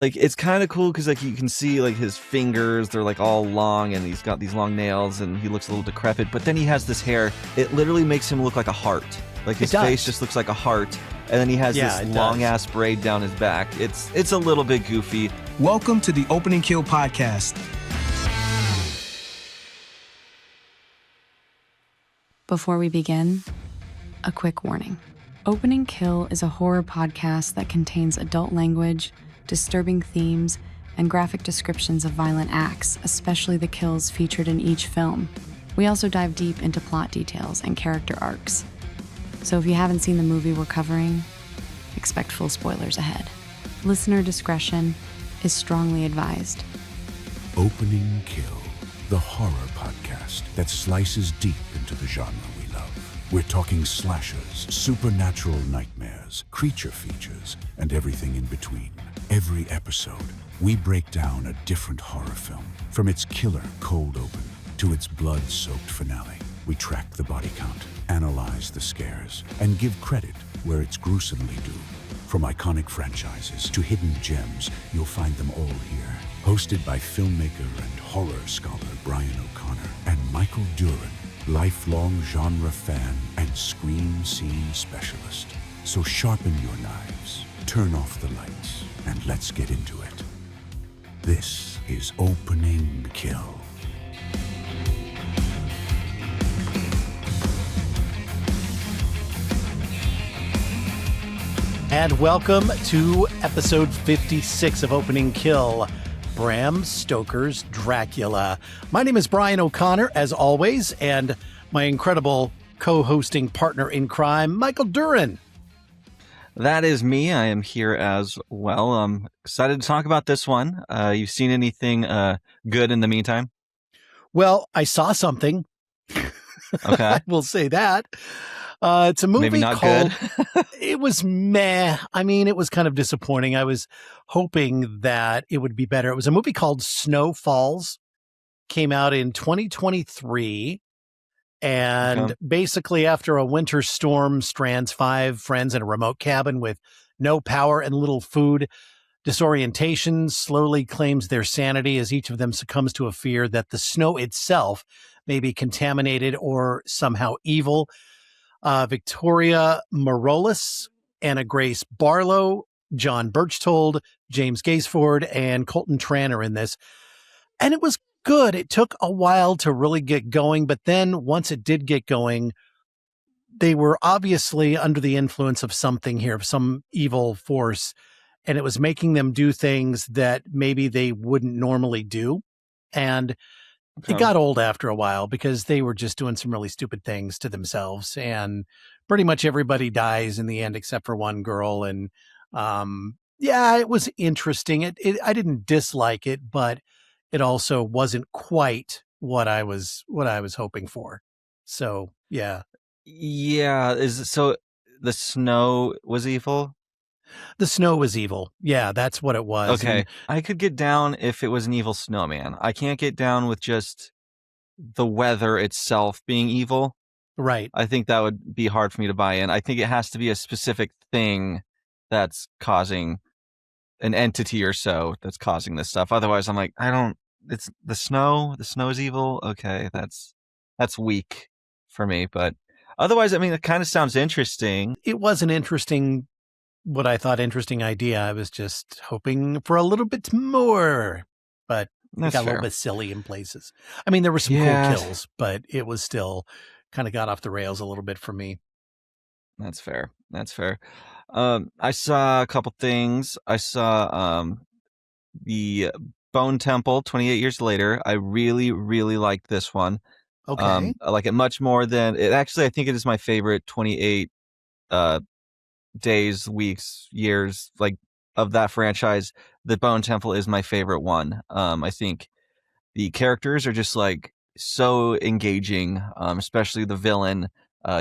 Like, it's kind of cool because like you can see like his fingers, they're like all long, and he's got these long nails, and he looks a little decrepit. But then he has this hair; it literally makes him look like a heart. Like his face just looks like a heart, and then he has this long ass braid down his back. It's a little bit goofy. Welcome to the Opening Kill podcast. Before we begin, a quick warning. Opening Kill is a horror podcast that contains adult language, disturbing themes, and graphic descriptions of violent acts, especially the kills featured in each film. We also dive deep into plot details and character arcs. So if you haven't seen the movie we're covering, expect full spoilers ahead. Listener discretion is strongly advised. Opening Kill, the horror podcast that slices deep into the genre we love. We're talking slashers, supernatural nightmares, creature features, and everything in between. Every episode, we break down a different horror film. From its killer cold open to its blood-soaked finale, we track the body count, analyze the scares, and give credit where it's gruesomely due. From iconic franchises to hidden gems, you'll find them all here. Hosted by filmmaker and horror scholar Brian O'Connor and Michael Duran, lifelong genre fan and scream scene specialist. So sharpen your knives, turn off the lights, and let's get into it. This is Opening Kill. And welcome to episode 56 of Opening Kill, Bram Stoker's Dracula. My name is Brian O'Connor, as always, and my incredible co-hosting partner in crime, Michael Duran. That is me. I am here as well. I'm excited to talk about this one. You've seen anything good in the meantime? Well, I saw something. Okay. I will say that. It's a movie Maybe not called, good. it was meh. I mean, it was kind of disappointing. I was hoping that it would be better. It was a movie called Snow Falls. Came out in 2023. And basically after a winter storm strands 5 friends in a remote cabin with no power and little food, disorientation slowly claims their sanity as each of them succumbs to a fear that the snow itself may be contaminated or somehow evil. Victoria Morales, Anna Grace Barlow, John Birchtold, James Gaisford, and Colton Tran are in this. And it was good. It took a while to really get going, but then once it did get going, they were obviously under the influence of something here, of some evil force, and it was making them do things that maybe they wouldn't normally do. And it got old after a while because they were just doing some really stupid things to themselves, and pretty much everybody dies in the end except for one girl. And yeah, it was interesting. I didn't dislike it, but it also wasn't quite what I was hoping for. So yeah. So the snow was evil? The snow was evil. Yeah, that's what it was. Okay. And I could get down if it was an evil snowman. I can't get down with just the weather itself being evil. right. I think that would be hard for me to buy in. I think it has to be a specific thing that's causing an entity or so that's causing this stuff. Otherwise, I'm like, it's the snow. The snow is evil. Okay, that's weak for me. But otherwise, I mean, it kind of sounds interesting. It was an interesting, what I thought interesting idea. I was just hoping for a little bit more, but it got a little bit silly in places. I mean, there were some cool kills, but it was still kind of got off the rails a little bit for me. That's fair. I saw a couple things. I saw the Bone Temple 28 years later. I really, really liked this one. Okay. I like it much more than it. Actually, I think it is my favorite 28 days, weeks, years, like, of that franchise. The Bone Temple is my favorite one. I think the characters are just like so engaging, especially the villain,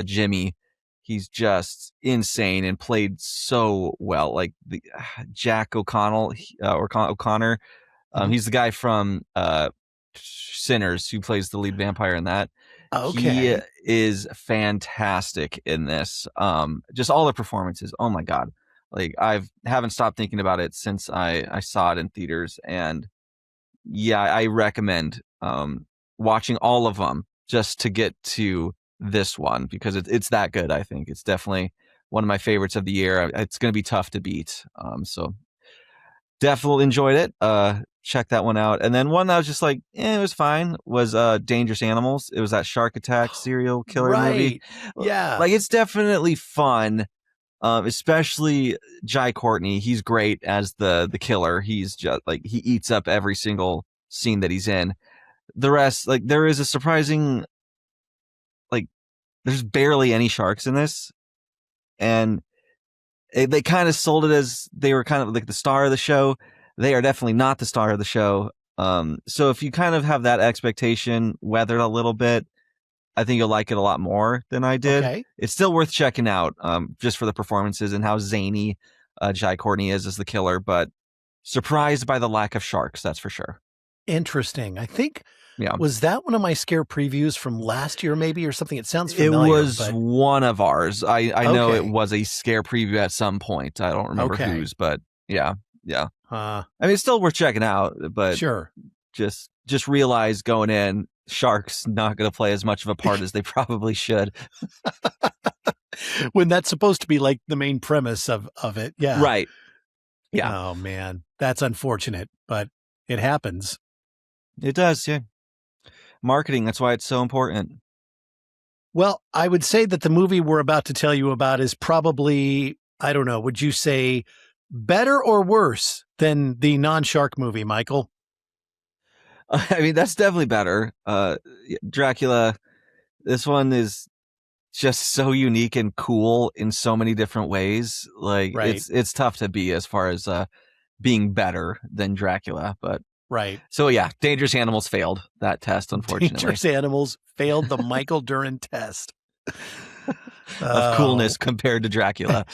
Jimmy. He's just insane and played so well. Like the Jack O'Connell O'Connor. He's the guy from Sinners who plays the lead vampire in that. Okay. He is fantastic in this. Just all the performances. Oh my God. Like I haven't stopped thinking about it since I saw it in theaters, and yeah, I recommend watching all of them just to get to this one because it's that good. I think it's definitely one of my favorites of the year. It's going to be tough to beat. So definitely enjoyed it. Check that one out. And then one that was just like, it was fine was Dangerous Animals. It was that shark attack serial killer movie. Right. Yeah. Like it's definitely fun. Especially Jai Courtney. He's great as the killer. He's just like he eats up every single scene that he's in. The rest, like there is a surprising like there's barely any sharks in this. And they kind of sold it as they were kind of like the star of the show. They are definitely not the star of the show. So if you kind of have that expectation weathered a little bit, I think you'll like it a lot more than I did. Okay. It's still worth checking out, just for the performances and how zany Jai Courtney is as the killer, but surprised by the lack of sharks, that's for sure. Interesting. I think, Yeah. was that one of my scare previews from last year maybe or something? It sounds It familiar. was one of ours. I know it Okay. was a scare preview at some point. I don't remember Okay. whose, but yeah. Uh, I mean, it's still worth checking out, but sure. just realize going in, sharks not going to play as much of a part as they probably should. When that's supposed to be like the main premise of it. Yeah. Right. Yeah. Oh man, that's unfortunate, but it happens. It does, yeah. Marketing, that's why it's so important. Well, I would say that the movie we're about to tell you about is probably, I don't know, would you say better or worse than the non-shark movie, Michael? I mean, that's definitely better. Dracula, this one is just so unique and cool in so many different ways. Like Right. it's tough to be as far as being better than Dracula, but Right. so yeah, Dangerous Animals failed that test, unfortunately. Dangerous Animals failed the Michael Duran test. Of coolness compared to Dracula.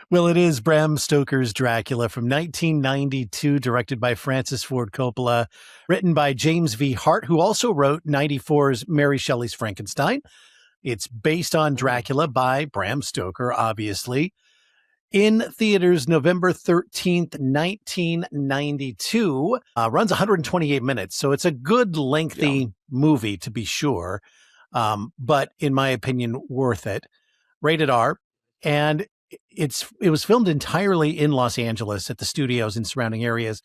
Well, it is Bram Stoker's Dracula from 1992, directed by Francis Ford Coppola, written by James V. Hart, who also wrote 94's Mary Shelley's Frankenstein. It's based on Dracula by Bram Stoker, obviously. In theaters November 13th, 1992, runs 128 minutes. So it's a good lengthy movie to be sure. But in my opinion, worth it. Rated R. And it was filmed entirely in Los Angeles at the studios and surrounding areas.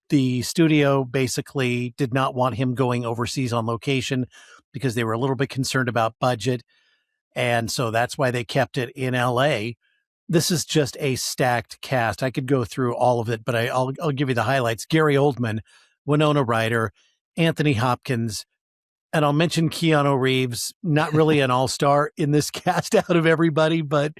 The studio basically did not want him going overseas on location because they were a little bit concerned about budget. And so that's why they kept it in LA. This is just a stacked cast. I could go through all of it, but I'll give you the highlights. Gary Oldman, Winona Ryder, Anthony Hopkins, and I'll mention Keanu Reeves, not really an all-star in this cast out of everybody, but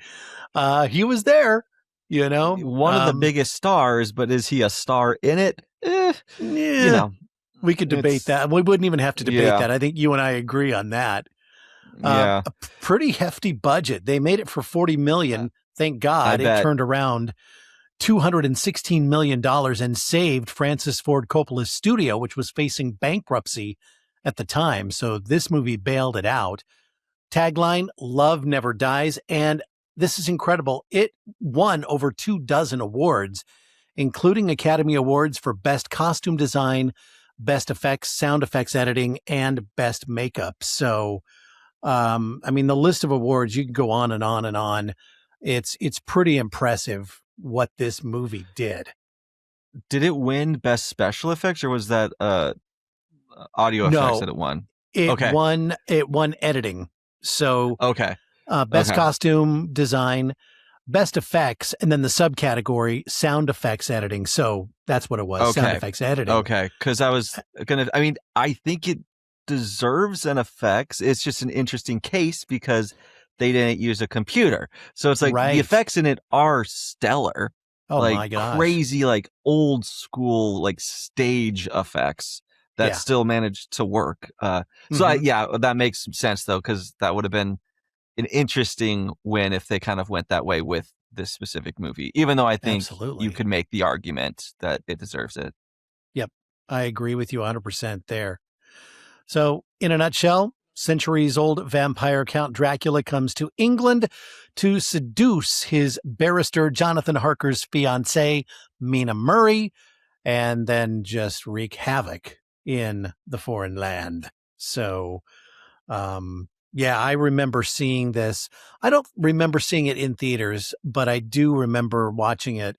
he was there, you know. One of the biggest stars, but is he a star in it? Yeah, You know, we could debate that. We wouldn't even have to debate Yeah. that. I think you and I agree on that. yeah. A pretty hefty budget. They made it for $40 million. Thank God I it bet. turned around $216 million and saved Francis Ford Coppola's studio, which was facing bankruptcy at the time. So this movie bailed it out. Tagline, love never dies. And this is incredible. It won over 24 awards, including Academy Awards for Best Costume Design, Best Effects, Sound Effects Editing, and Best Makeup. So, I mean, the list of awards, you can go on and on and on. It's pretty impressive what this movie did. Did it win Best Special Effects, or was that audio effects that it won? It won editing. So Okay. best Okay. costume design, best effects, and then the subcategory sound effects editing. So that's what it was. Sound Okay. effects editing. Okay. Because I think it deserves an effects. It's just an interesting case because they didn't use a computer. So it's like Right. the effects in it are stellar. Oh like my gosh. crazy, like old school, like stage effects that Yeah. still managed to work. So Mhm. that makes sense though, because that would have been an interesting win if they kind of went that way with this specific movie. Even though I think Absolutely. you could make the argument that it deserves it. Yep. I agree with you 100% there. So in a nutshell, centuries-old vampire Count Dracula comes to England to seduce his barrister Jonathan Harker's fiancée, Mina Murray, and then just wreak havoc in the foreign land. So, yeah, I remember seeing this. I don't remember seeing it in theaters, but I do remember watching it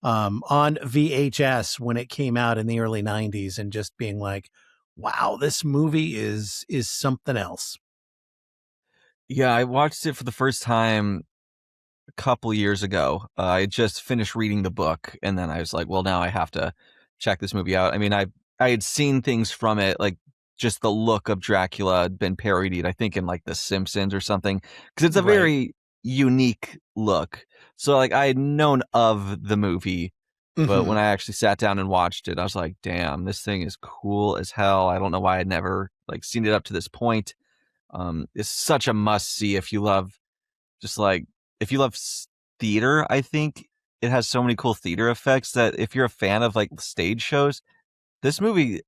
on VHS when it came out in the early 90s and just being like, wow, this movie is something else. Yeah, I watched it for the first time a couple years ago. I just finished reading the book, and then I was like, well, now I have to check this movie out. I mean, I had seen things from it, like just the look of Dracula had been parodied, I think in like The Simpsons or something, because it's a Right. very unique look. So like I had known of the movie, but when Mhm. I actually sat down and watched it, I was like, damn, this thing is cool as hell. I don't know why I'd never like seen it up to this point. It's such a must see if you love just like if you love theater. I think it has so many cool theater effects that if you're a fan of like stage shows, this movie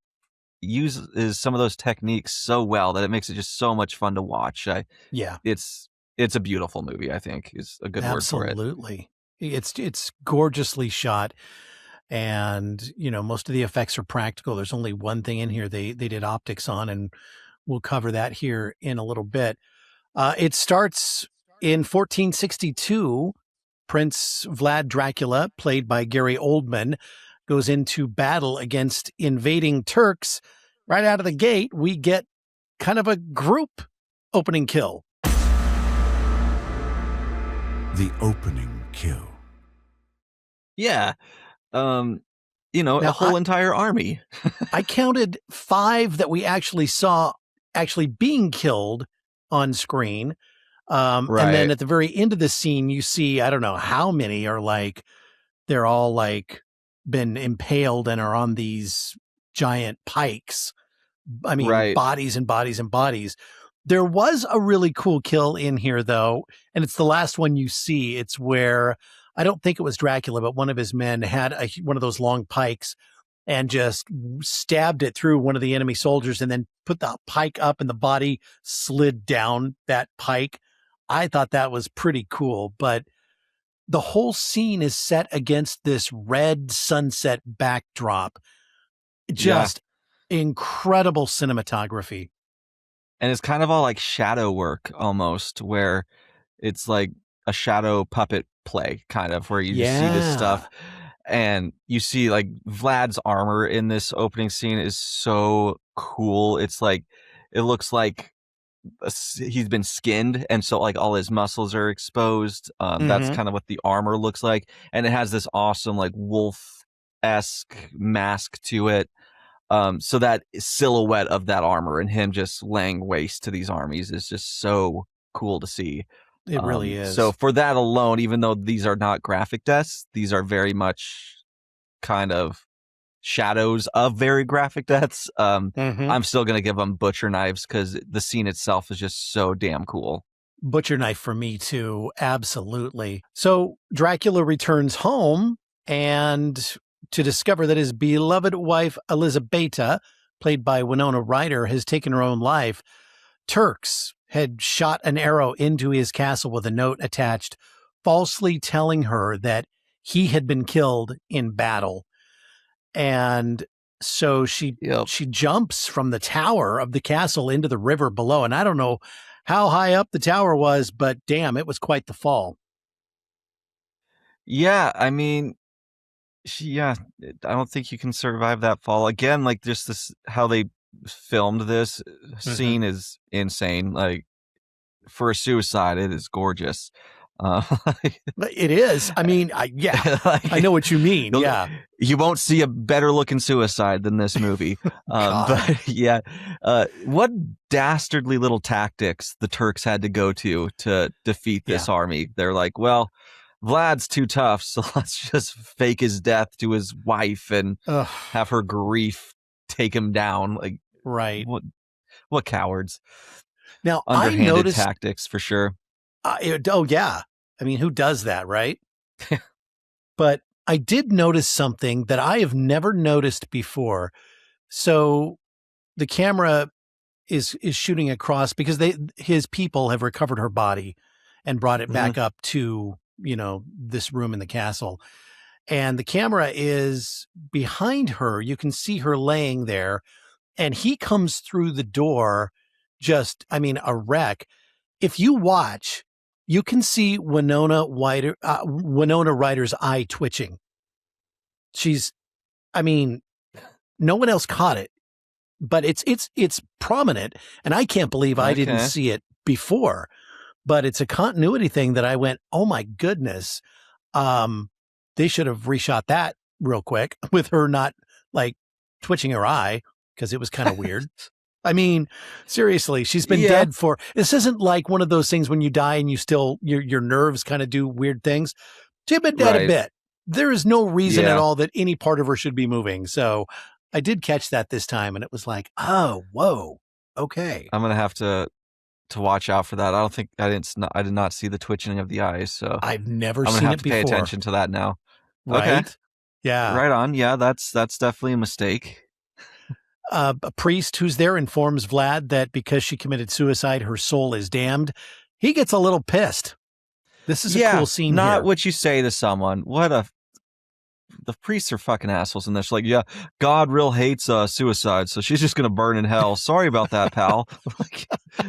uses some of those techniques so well that it makes it just so much fun to watch. Yeah, It's a beautiful movie, I think is a good word for it. absolutely. It's gorgeously shot, and most of the effects are practical. There's only one thing in here they did optics on, and we'll cover that here in a little bit. It starts in 1462. Prince Vlad Dracula, played by Gary Oldman, goes into battle against invading Turks. Right out of the gate, we get kind of a group opening kill. The opening kill. Yeah. A Now, whole entire army. I counted 5 that we actually saw actually being killed on screen. And then Right. at the very end of the scene, you see, I don't know how many are like, they're all like been impaled and are on these giant pikes. I mean, Right. bodies and bodies and bodies. There was a really cool kill in here, though, and it's the last one you see. It's where I don't think it was Dracula, but one of his men had one of those long pikes and just stabbed it through one of the enemy soldiers and then put the pike up and the body slid down that pike. I thought that was pretty cool, but the whole scene is set against this red sunset backdrop. Yeah. Just incredible cinematography. And it's kind of all like shadow work almost, where it's like a shadow puppet play, kind of, where you just see this Yeah. stuff and you see like Vlad's armor in this opening scene is so cool. It's like, it looks like he's been skinned, and so like all his muscles are exposed. That's Mhm. kind of what the armor looks like, and it has this awesome like wolf-esque mask to it. So that silhouette of that armor and him just laying waste to these armies is just so cool to see. It really So is. for that alone, even though these are not graphic deaths, these are very much kind of shadows of very graphic deaths. Mhm. I'm still gonna give them butcher knives because the scene itself is just so damn cool. Butcher knife for me too. Absolutely. So Dracula returns home and to discover that his beloved wife, Elizabeta, played by Winona Ryder, has taken her own life. Turks had shot an arrow into his castle with a note attached, falsely telling her that he had been killed in battle. And so Yep. she jumps from the tower of the castle into the river below. And I don't know how high up the tower was, but damn, it was quite the fall. Yeah, I mean, yeah, I don't think you can survive that fall. Again, like just this, how they filmed this Mhm. scene is insane. Like for a suicide, it is gorgeous. Uh, But it is. I mean, yeah, I like, know what you mean. you'll, Yeah. you won't see a better looking suicide than this movie. God. But yeah, what dastardly little tactics the Turks had to go to defeat Yeah. this army. They're like, well, Vlad's too tough, so let's just fake his death to his wife and Ugh, have her grief take him down. Like, right. what cowards. Now, I Underhanded noticed, tactics for sure. oh, yeah. I mean, who does that, right? But I did notice something that I have never noticed before. So the camera is shooting across because his people have recovered her body and brought it back up to, this room in the castle. And the camera is behind her. You can see her laying there, and he comes through the door, a wreck. If you watch, you can see Winona Ryder's eye twitching. No one else caught it, but it's prominent, and I can't believe I didn't see it before. But it's a continuity thing that I went, oh my goodness. They should have reshot that real quick with her not like twitching her eye, because it was kind of weird. I mean, seriously, she's been dead this isn't like one of those things when you die and you still, your nerves kind of do weird things. She's been dead a bit. There is no reason at all that any part of her should be moving. So I did catch that this time, and it was like, oh, whoa. Okay. I'm going to have to watch out for that. I did not see the twitching of the eyes. So I've never I'm seen gonna have it to before. pay attention to that now. Right? Okay. Yeah. Right on. Yeah, that's definitely a mistake. A priest who's there informs Vlad that because she committed suicide, her soul is damned. He gets a little pissed. This is a cool scene not here. what you say to someone. The priests are fucking assholes in this. Like, yeah, God real hates suicide, so she's just gonna burn in hell. Sorry about that, pal. Like,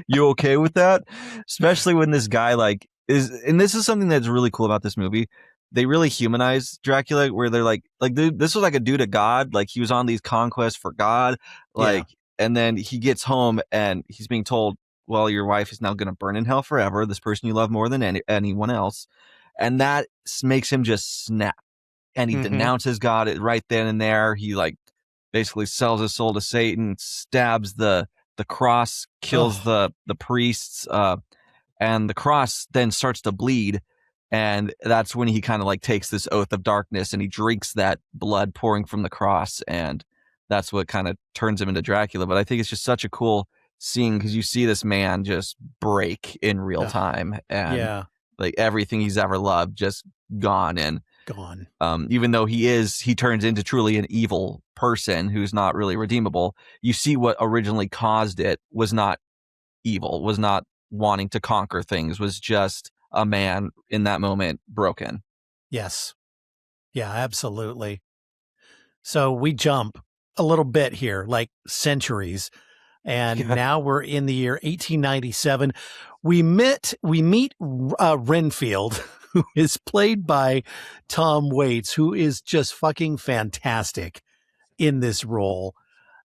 you okay with that? Especially when this guy and this is something that's really cool about this movie. They really humanize Dracula, where they're like, dude, this was like a dude of God. Like, he was on these conquests for God. And then he gets home and he's being told, well, your wife is now going to burn in hell forever. This person you love more than anyone else. And that makes him just snap. And he denounces God right then and there. He basically sells his soul to Satan, stabs the cross, kills the priests, and the cross then starts to bleed. And that's when he kind of takes this oath of darkness and he drinks that blood pouring from the cross. And that's what kind of turns him into Dracula. But I think it's just such a cool scene because you see this man just break in real time. And everything he's ever loved just gone. And even though he turns into truly an evil person who's not really redeemable, you see what originally caused it was not evil, was not wanting to conquer things, was just a man in that moment broken. Yes. Yeah, absolutely. So we jump a little bit here, like centuries. And now we're in the year 1897. We meet Renfield, who is played by Tom Waits, who is just fucking fantastic in this role.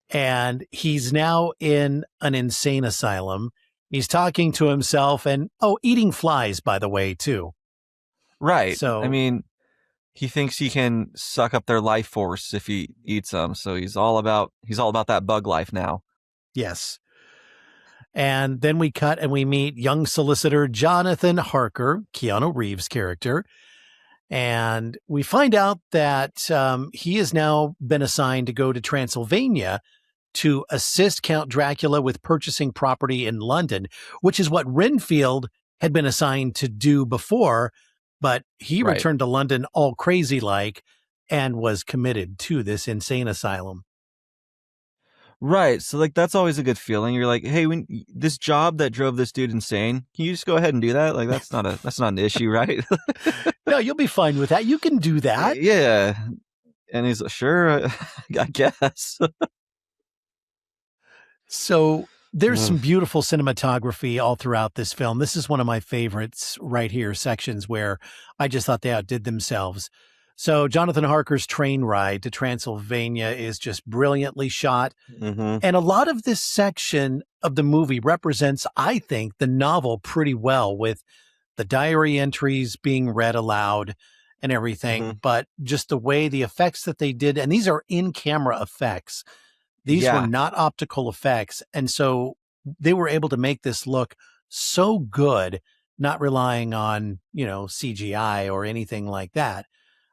And he's now in an insane asylum. He's talking to himself and, eating flies, by the way, too. Right. So, I mean, he thinks he can suck up their life force if he eats them. So he's all about that bug life now. Yes. And then we cut and we meet young solicitor Jonathan Harker, Keanu Reeves' character. And we find out that he has now been assigned to go to Transylvania to assist Count Dracula with purchasing property in London, which is what Renfield had been assigned to do before, but he returned to London all crazy-like and was committed to this insane asylum. Right. So that's always a good feeling. You're like, hey, when this job that drove this dude insane, can you just go ahead and do that? Like, that's not an issue, right? No, you'll be fine with that. You can do that. Yeah. And he's like, sure, I guess. So there's some beautiful cinematography all throughout this film. This is one of my favorites right here, sections where I just thought they outdid themselves. So Jonathan Harker's train ride to Transylvania is just brilliantly shot. And a lot of this section of the movie represents, I think, the novel pretty well, with the diary entries being read aloud and everything. But just the way the effects that they did, and these are in-camera effects. These were not optical effects. And so they were able to make this look so good, not relying on, CGI or anything like that.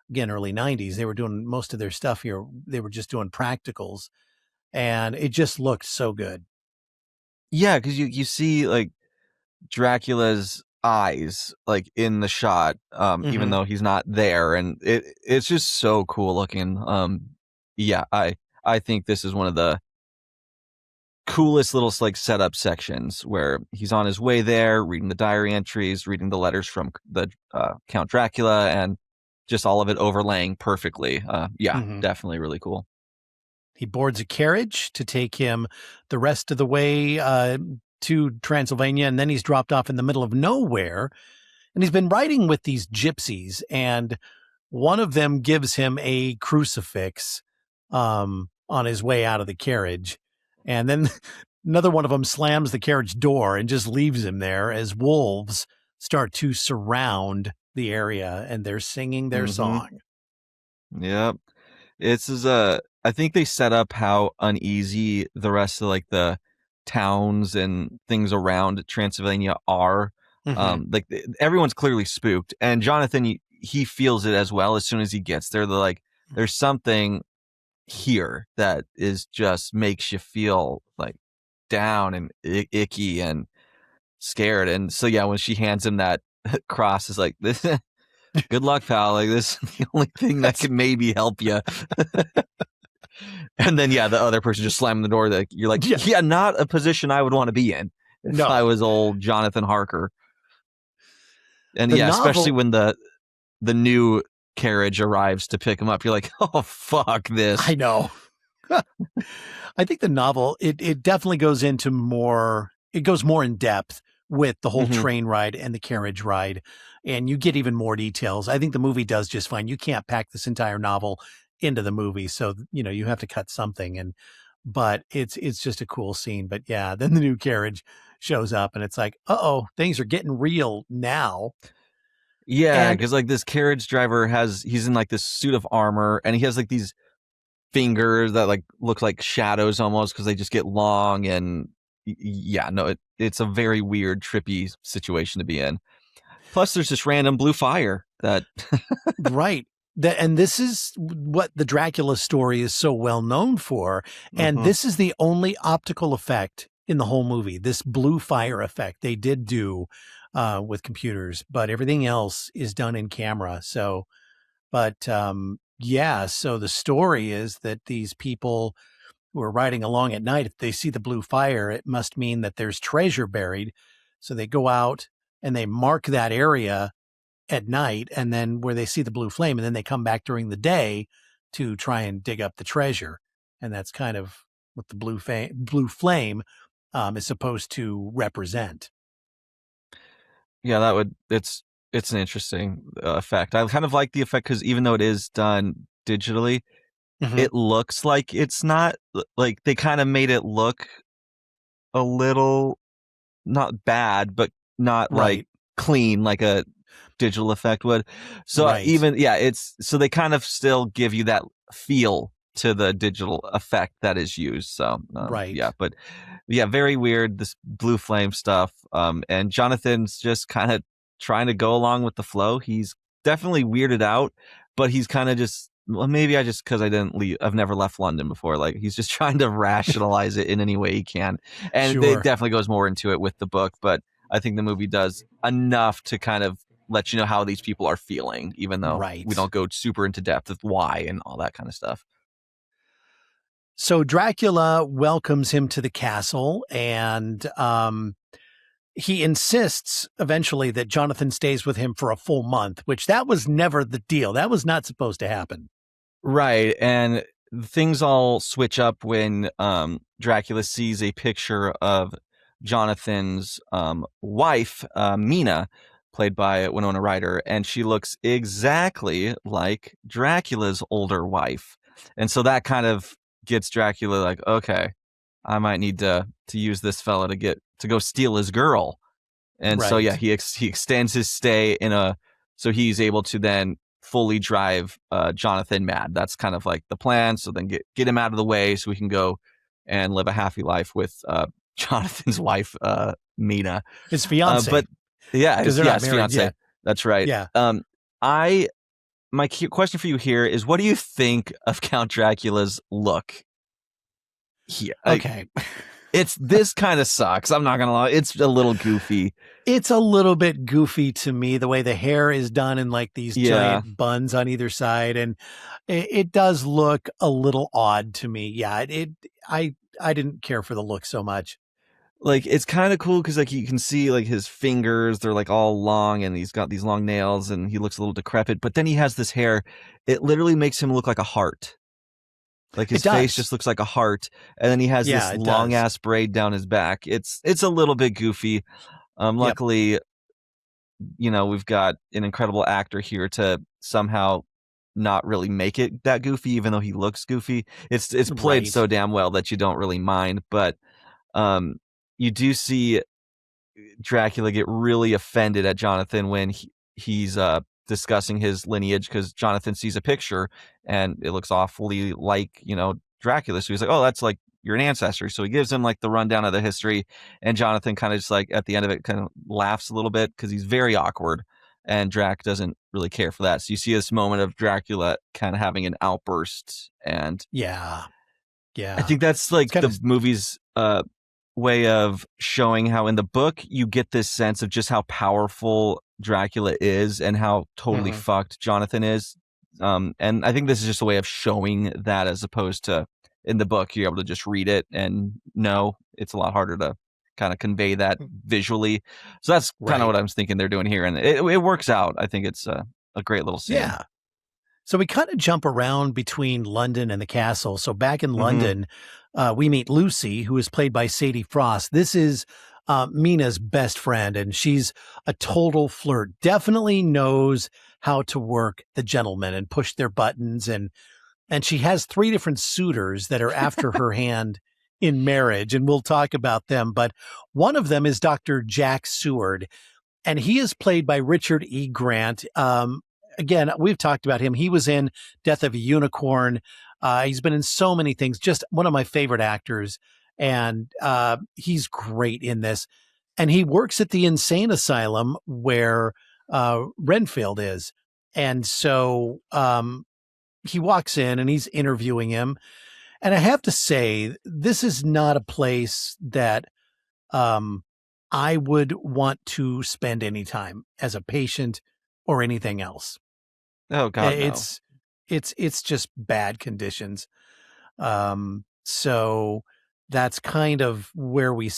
Again, early 90s, they were doing most of their stuff here. They were just doing practicals, and it just looked so good. Yeah, because you see Dracula's eyes in the shot, even though he's not there, and it's just so cool looking. I think this is one of the coolest little like setup sections where he's on his way there, reading the diary entries, reading the letters from the Count Dracula, and just all of it overlaying perfectly. Yeah, definitely really cool. He boards a carriage to take him the rest of the way to Transylvania, and then he's dropped off in the middle of nowhere. And he's been riding with these gypsies, and one of them gives him a crucifix on his way out of the carriage. And then another one of them slams the carriage door and just leaves him there as wolves start to surround the area, and they're singing their song. Yep. I think they set up how uneasy the rest of like the towns and things around Transylvania are. Like everyone's clearly spooked, and Jonathan, he feels it as well. As soon as he gets there, they're like, there's something here that is just makes you feel like down and icky and scared. And so, yeah, when she hands him that cross, is like, this, good luck, pal. Like, this is the only thing that can maybe help you. And then, yeah, the other person just slamming the door. That you're like, yeah, not a position I would want to be in if I was old Jonathan Harker. And the novel, especially when the new carriage arrives to pick him up, you're like, oh, fuck this. I know. I think the novel, it definitely goes into more, it goes more in depth with the whole train ride and the carriage ride. And you get even more details. I think the movie does just fine. You can't pack this entire novel into the movie. So, you have to cut something. But it's just a cool scene. But yeah, then the new carriage shows up and it's like, uh-oh, things are getting real now. Yeah, because like this carriage driver he's in like this suit of armor, and he has like these fingers that like look like shadows almost because they just get long, and yeah, no, it's a very weird, trippy situation to be in. Plus, there's this random blue fire that right. And this is what the Dracula story is so well known for. And this is the only optical effect in the whole movie, this blue fire effect they did do with computers, but everything else is done in camera. So, but yeah, so the story is that these people who are riding along at night, if they see the blue fire, it must mean that there's treasure buried. So they go out and they mark that area at night, and then where they see the blue flame, and then they come back during the day to try and dig up the treasure. And that's kind of what the blue flame is supposed to represent. Yeah, it's an interesting effect. I kind of like the effect because even though it is done digitally, it looks like it's not, like they kind of made it look a little not bad, but not like clean like a digital effect would. So so they kind of still give you that feel to the digital effect that is used. So very weird, this blue flame stuff. And Jonathan's just kind of trying to go along with the flow. He's definitely weirded out, but he's kind of just, well, maybe because I've never left London before. Like he's just trying to rationalize it in any way he can. And it definitely goes more into it with the book, but I think the movie does enough to kind of let you know how these people are feeling, even though we don't go super into depth of why and all that kind of stuff. So Dracula welcomes him to the castle, and he insists eventually that Jonathan stays with him for a full month, which that was never the deal. That was not supposed to happen. Right. And things all switch up when Dracula sees a picture of Jonathan's wife, Mina, played by Winona Ryder, and she looks exactly like Dracula's older wife. And so that kind of gets Dracula like, okay, I might need to use this fella to go steal his girl. And so, yeah, he extends his stay so he's able to then fully drive Jonathan mad. That's kind of like the plan. So then get him out of the way so we can go and live a happy life with Jonathan's wife, Mina. His fiance. But yeah, his fiance. Yet. That's right. Yeah. My question for you here is, what do you think of Count Dracula's look here? Okay. This kind of sucks. I'm not going to lie. It's a little goofy. It's a little bit goofy to me, the way the hair is done in like these giant buns on either side. And it does look a little odd to me. Yeah. I didn't care for the look so much. Like, it's kind of cool because, like, you can see, like, his fingers, they're, like, all long, and he's got these long nails, and he looks a little decrepit, but then he has this hair. It literally makes him look like a heart. Like, It his face does. just looks like a heart, and then he has Yeah, this it does. long-ass braid down his back. It's a little bit goofy. Yep. Luckily, we've got an incredible actor here to somehow not really make it that goofy, even though he looks goofy. It's played Right. so damn well that you don't really mind, but you do see Dracula get really offended at Jonathan when he's discussing his lineage, because Jonathan sees a picture and it looks awfully like, Dracula. So he's like, oh, that's like you're an ancestor. So he gives him like the rundown of the history, and Jonathan kind of just like at the end of it kind of laughs a little bit because he's very awkward, and Drac doesn't really care for that. So you see this moment of Dracula kind of having an outburst, and Yeah. I Yeah. think that's It's like kind the of movie's way of showing how in the book you get this sense of just how powerful Dracula is and how totally Mhm. fucked Jonathan is. And I think this is just a way of showing that, as opposed to in the book, you're able to just read it and know. It's a lot harder to kind of convey that visually. So that's kind of Right. what I was thinking they're doing here. And it works out. I think it's a great little scene. Yeah. So we kind of jump around between London and the castle. So back in Mm-hmm. London, we meet Lucy, who is played by Sadie Frost. This is Mina's best friend, and she's a total flirt. Definitely knows how to work the gentleman and push their buttons, and she has 3 different suitors that are after her hand in marriage, and we'll talk about them. But one of them is Dr. Jack Seward, and he is played by Richard E. Grant. Again, we've talked about him. He was in Death of a Unicorn. He's been in so many things. Just one of my favorite actors, and he's great in this. And he works at the insane asylum where Renfield is, and so he walks in and he's interviewing him. And I have to say, this is not a place that um, I would want to spend any time as a patient or anything else. Oh God, no. It's just bad conditions. So that's kind of where we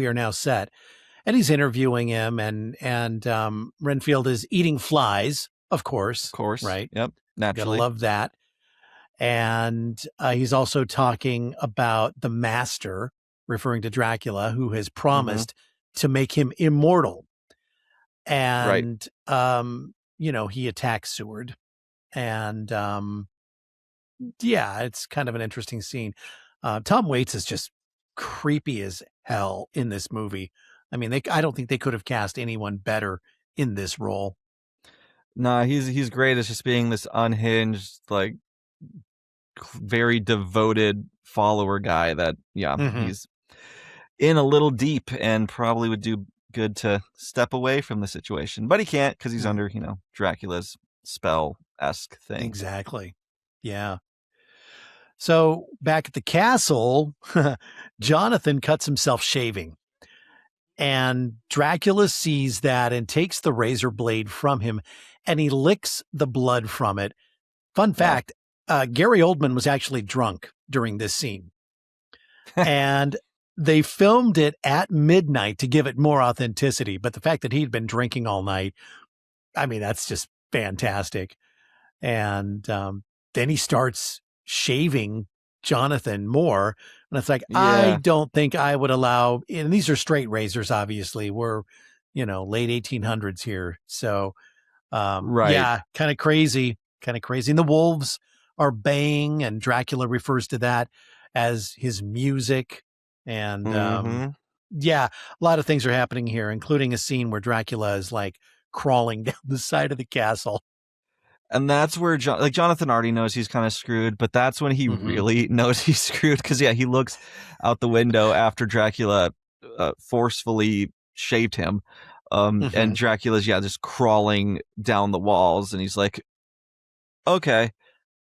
are now set. And he's interviewing him, and Renfield is eating flies, of Of course, course. right? Yep. Gotta Naturally. love that. And he's also talking about the master, referring to Dracula, who has Mm-hmm. promised to make him immortal. Right. And he attacks Seward, and yeah, it's kind of an interesting scene. Tom Waits is just creepy as hell in this movie. I mean, I don't think they could have cast anyone better in this role. Nah, he's great as just being this unhinged, like very devoted follower guy that, yeah, Hmm. he's in a little deep and probably would do good to step away from the situation. But he can't because he's under, Dracula's spell-esque thing. Exactly. Yeah. So back at the castle, Jonathan cuts himself shaving, and Dracula sees that and takes the razor blade from him, and he licks the blood from it. Fun Yeah. fact, Gary Oldman was actually drunk during this scene, and they filmed it at midnight to give it more authenticity. But the fact that he'd been drinking all night, I mean, that's just fantastic. And then he starts shaving Jonathan more. And it's like, I Yeah. don't think I would allow, and these are straight razors, obviously. We're, late 1800s here. So, Right. yeah, kind of crazy, kind of crazy. And the wolves are baying, and Dracula refers to that as his music. And Mm-hmm. yeah, a lot of things are happening here, including a scene where Dracula is like crawling down the side of the castle. And that's where Jonathan already knows he's kind of screwed, but that's when he Hmm. really knows he's screwed, because yeah, he looks out the window after Dracula forcefully shaved him, and Hmm. Dracula's just crawling down the walls, and he's like, okay,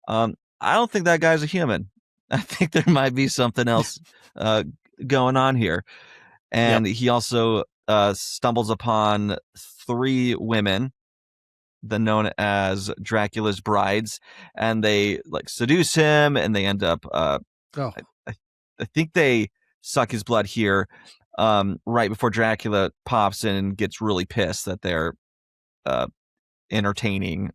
I don't think that guy's a human. I think there might be something else uh, going on here. Yep. And he also stumbles upon 3 women, the known as Dracula's brides, and they like seduce him, and they end up Oh, think they suck his blood here, right before Dracula pops in and gets really pissed that they're entertaining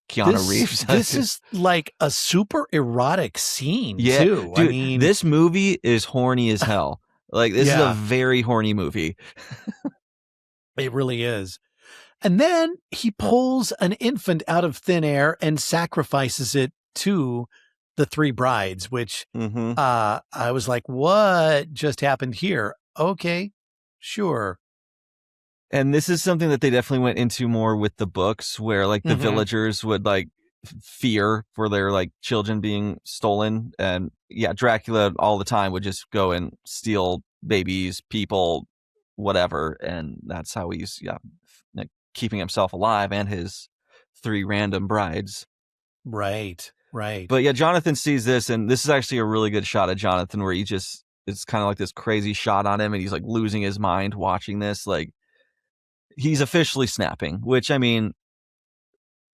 Keanu Reeves. This is like a super erotic scene Yeah, too. dude, I mean, this movie is horny as hell. Like, this is a yeah, very horny movie. it really is. And then he pulls an infant out of thin air and sacrifices it to the three brides, which Mm-hmm. I was like, what just happened here? Okay, sure. And this is something that they definitely went into more with the books, where like the Mhm. villagers would like fear for their like children being stolen, and yeah, Dracula all the time would just go and steal babies, people, whatever, and that's how he's like, keeping himself alive and his three random brides. Right, right. But yeah, Jonathan sees this, and this is actually a really good shot of Jonathan where he just, it's kind of like this crazy shot on him, and he's like losing his mind watching this. Like, he's officially snapping, which, I mean,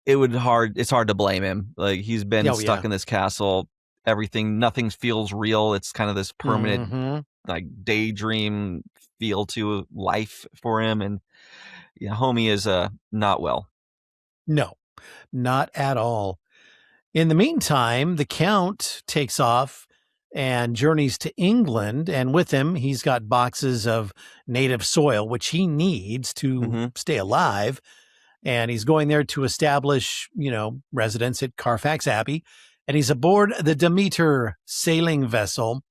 it's hard to blame him. Like, he's been Oh, stuck yeah. in this castle. Nothing feels real. It's kind of this permanent, Mhm. like, daydream feel to life for him. And yeah, homie is not well. No, not at all. In the meantime, the Count takes off and journeys to England, and with him, he's got boxes of native soil, which he needs to Mm-hmm. stay alive. And he's going there to establish, residence at Carfax Abbey. And he's aboard the Demeter sailing vessel.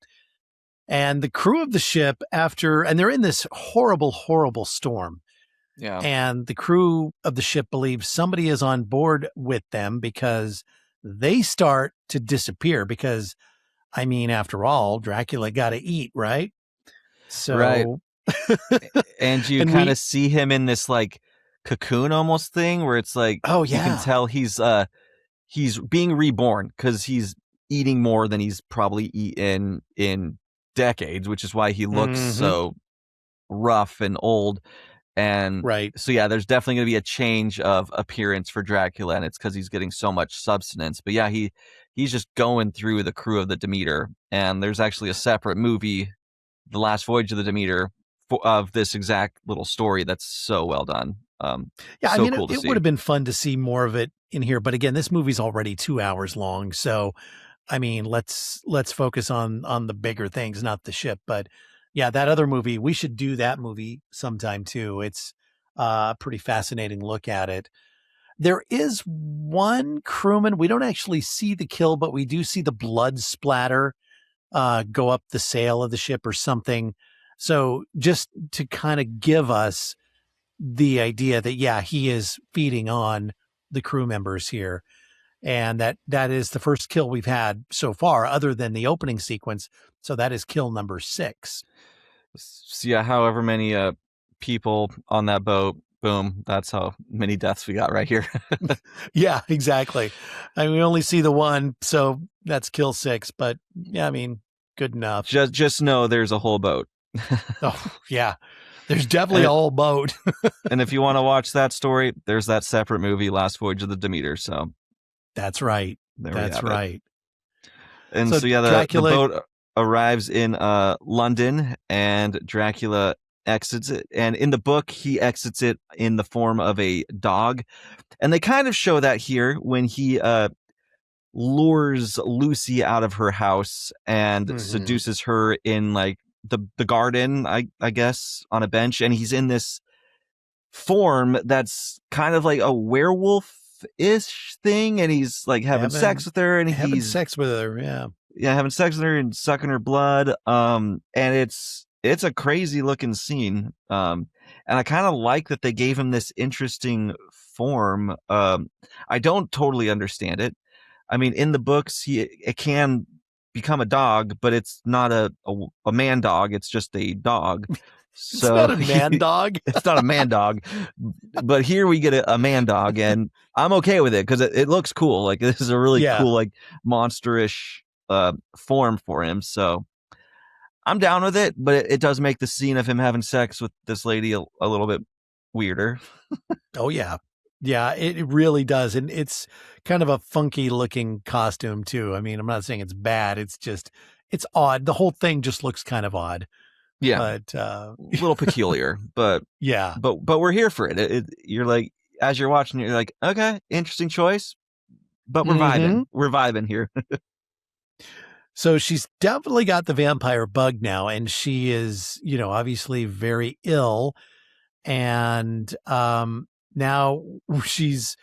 And the crew of the ship, and they're in this horrible, horrible storm. Yeah. And the crew of the ship believes somebody is on board with them because they start to disappear. Because, I mean, after all, Dracula got to eat, right? Right. So, And you And kind we- of see him in this like cocoon almost thing where it's like, oh, you can yeah. tell he's being reborn because he's eating more than he's probably eaten in decades, which is why he looks Mhm. so rough and old. And Right. so yeah, there's definitely going to be a change of appearance for Dracula, and it's because he's getting so much substance. But yeah, he's just going through the crew of the Demeter, and there's actually a separate movie, The Last Voyage of the Demeter, of this exact little story that's so well done. Yeah, I so mean, cool to it see. would have been fun to see more of it in here, but again, this movie's already 2 hours long, so I mean, let's focus on the bigger things, not the ship. But yeah, that other movie, we should do that movie sometime too. It's a pretty fascinating look at it. There is one crewman. We don't actually see the kill, but we do see the blood splatter go up the sail of the ship or something. So just to kind of give us the idea that, yeah, he is feeding on the crew members here. And that is the first kill we've had so far, other than the opening sequence. So that is kill number 6. So yeah, however many people on that boat, boom, that's how many deaths we got right here. Yeah, exactly. I mean, we only see the one, so that's kill 6. But yeah, I mean, good enough. just know there's a whole boat. Oh, yeah. There's definitely a whole boat. And if you want to watch that story, there's that separate movie, Last Voyage of the Demeter. So That's right. there we That's have it. right. And So so yeah, the Dracula- boat arrives in London, and Dracula exits it. And in the book, he exits it in the form of a dog. And they kind of show that here when he lures Lucy out of her house and Mhm. seduces her in like the garden, I guess, on a bench. And he's in this form that's kind of like a werewolf-ish thing, and he's like having sex with her, and having he's sex with her. Yeah. having sex with her and sucking her blood. And it's a crazy looking scene. And I kind of like that they gave him this interesting form. I don't totally understand it. I mean, in the books, it can become a dog, but it's not a man dog. It's just a dog. It's not a man dog. It's not a man dog, but here we get a man dog, and I'm okay with it because it looks cool. Like, this is a really cool, like, monsterish form for him. So I'm down with it, but it does make the scene of him having sex with this lady a little bit weirder. Oh, yeah. Yeah, it really does. And it's kind of a funky looking costume, too. I mean, I'm not saying it's bad. It's just, it's odd. The whole thing just looks kind of odd. Yeah, But a little peculiar, but yeah. but we're here for it. You're like, as you're watching, you're like, okay, interesting choice, but we're Mhm. vibing. We're vibing here. So she's definitely got the vampire bug now, and she is, obviously very ill. And now she's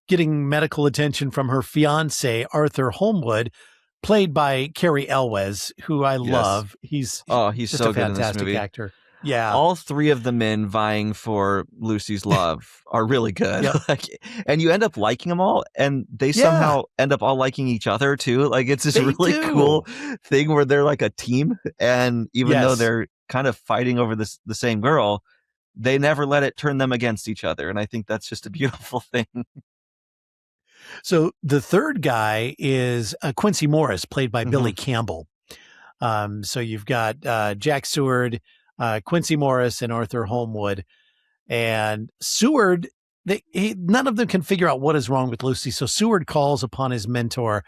getting medical attention from her fiance, Arthur Holmwood, played by Cary Elwes, who I Yes. love. He's Oh, he's just a so good in this fantastic movie. actor. Yeah. All three of the men vying for Lucy's love are really good. Yep. And you end up liking them all, and they Yeah. somehow end up all liking each other too. Like, it's this They really do. cool thing where they're like a team, and even though Yes. they're kind of fighting over the same girl, they never let it turn them against each other. And I think that's just a beautiful thing. So the third guy is Quincy Morris, played by Billy Campbell. So you've got Jack Seward, Quincy Morris, and Arthur Holmwood. And Seward, none of them can figure out what is wrong with Lucy. So Seward calls upon his mentor,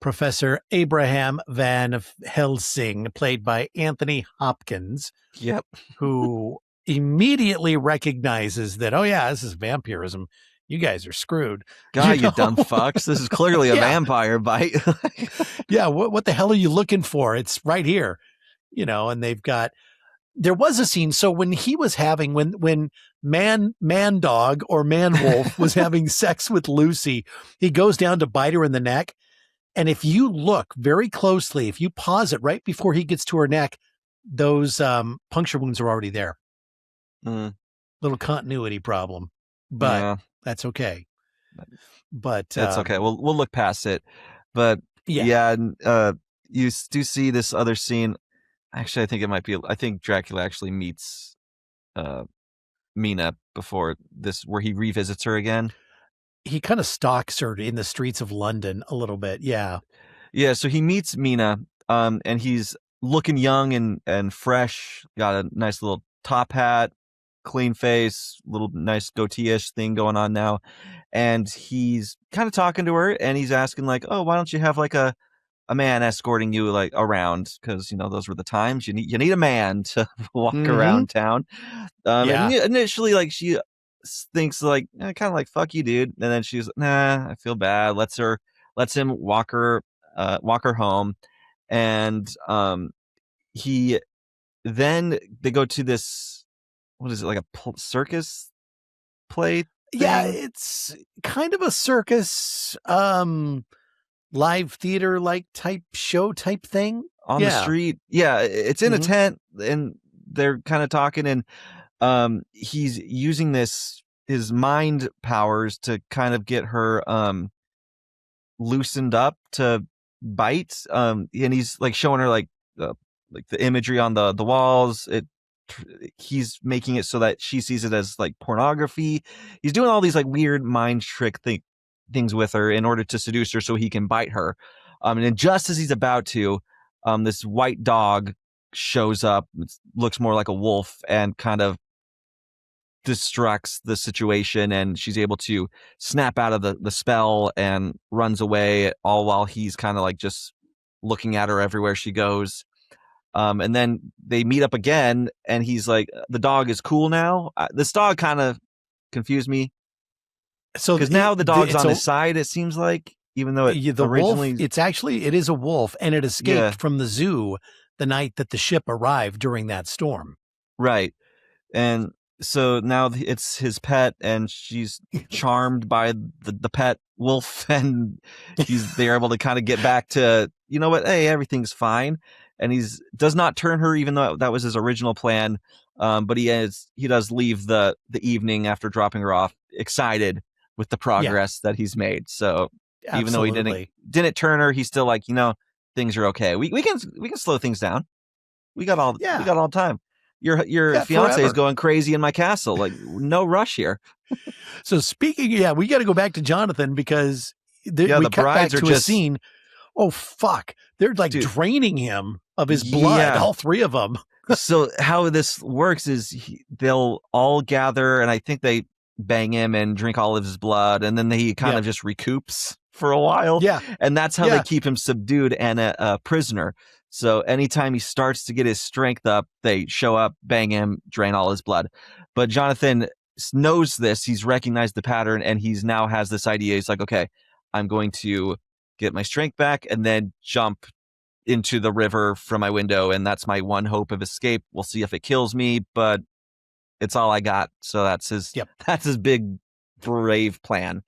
Professor Abraham van Helsing, played by Anthony Hopkins. Yep. Who immediately recognizes that, oh yeah, this is vampirism. You guys are screwed. God, you dumb fucks. This is clearly a vampire bite. Yeah, what the hell are you looking for? It's right here. And there was a scene. So when he was having, when man dog or man wolf was having sex with Lucy, he goes down to bite her in the neck. And if you look very closely, if you pause it right before he gets to her neck, those puncture wounds are already there. Little continuity problem, but that's okay. But that's okay. We'll look past it. But you do see this other scene. Actually, I think Dracula actually meets Mina before this, where he revisits her again. He kind of stalks her in the streets of London a little bit. Yeah. Yeah. So he meets Mina, and he's looking young and fresh, got a nice little top hat, clean face, little nice goatee-ish thing going on now. And he's kind of talking to her, and he's asking like, oh, why don't you have like a man escorting you like around? Because, those were the times you need a man to walk around town. And initially, like, she thinks like, kind of like, fuck you, dude. And then she's, nah, I feel bad. Lets him walk her home. And then they go to this, what is it, like a circus play thing? Yeah, it's kind of a circus, live theater like type show type thing on the street. Yeah, it's in a tent, and they're kind of talking, and he's using his mind powers to kind of get her loosened up to bite. And he's like showing her like the imagery on the walls. He's making it so that she sees it as like pornography. He's doing all these like weird mind trick things with her in order to seduce her so he can bite her. And then just as he's about to, this white dog shows up. It looks more like a wolf and kind of distracts the situation, and she's able to snap out of the spell and runs away, all while he's kind of like just looking at her everywhere she goes. And then they meet up again, and he's like, the dog is cool now. This dog kind of confused me. So because now the dog's on his side, it seems like, even though originally wolf, it is a wolf, and it escaped from the zoo the night that the ship arrived during that storm. Right. And so now it's his pet, and she's charmed by the pet wolf, and they're able to kind of get back to, you know what, hey, everything's fine. And does not turn her, even though that was his original plan. But he does leave the evening after dropping her off, excited with the progress that he's made. So even though he didn't turn her, he's still like, things are okay. We can slow things down. We got all the time. Your fiance forever. is going crazy in my castle. Like, no rush here. So speaking, we got to go back to Jonathan, because we cut brides back to a scene. Oh fuck! They're like draining him of his blood. All three of them. So how this works is they'll all gather, and I think they bang him and drink all of his blood, and then he kind of just recoups for a while. Yeah. And that's how Yeah. they keep him subdued and a prisoner. So anytime he starts to get his strength up, they show up, bang him, drain all his blood. But Jonathan knows this. He's recognized the pattern, and he's now has this idea. He's like, okay, I'm going to get my strength back and then jump into the river from my window, and that's my one hope of escape. We'll see if it kills me, but it's all I got. So that's his that's his big brave plan.